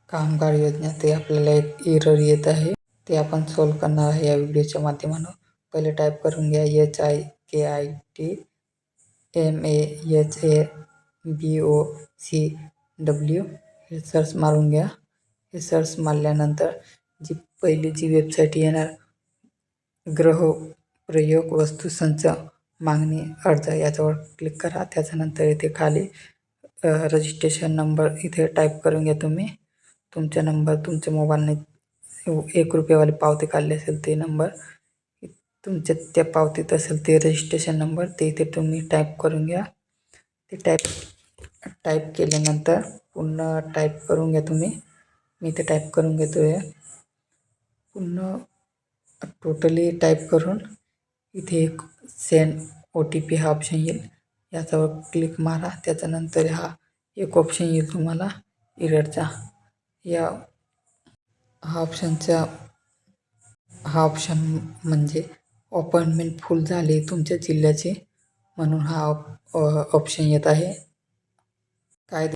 कामगार योजना ते आपल्याला एक एरर येत आहे, ते आपण सॉल्व करणार आहे या व्हिडिओच्या माध्यमानं. पहिले टाईप करून घ्या HIKITMAHABOCW हे सर्च मारून घ्या. हे सर्च मारल्यानंतर पहिली जी वेबसाईट येणार, गृहप्रयोग वस्तू संच मागणी अर्ज, याच्यावर क्लिक करा. त्याच्यानंतर इथे खाली रजिस्ट्रेशन नंबर इथे टाईप करून घ्या. तुम्ही तुमचा नंबर, तुमच्या मोबाईलने 1 रुपयावाली पावती काढली असेल ते नंबर, तुमच्या त्या पावतीत असेल ते रजिस्ट्रेशन नंबर, ते इथे तुम्ही टाईप करून घ्या. ते टाईप केल्यानंतर पुन्हा टाईप करून घ्या तुम्ही. मी इथे टाईप करून घेतो आहे. पुन्हा टोटली टाईप करून इथे एक सेंड OTP हा ऑप्शन येईल, याच्यावर क्लिक मारा. त्याच्यानंतर हा एक ऑप्शन येईल तुम्हाला एररचा. हा ऑप्शन म्हणजे अपॉइंटमेंट फुल झाली तुमच्या जिल्ह्याची, म्हणून हा ऑप्शन येत आहे. काय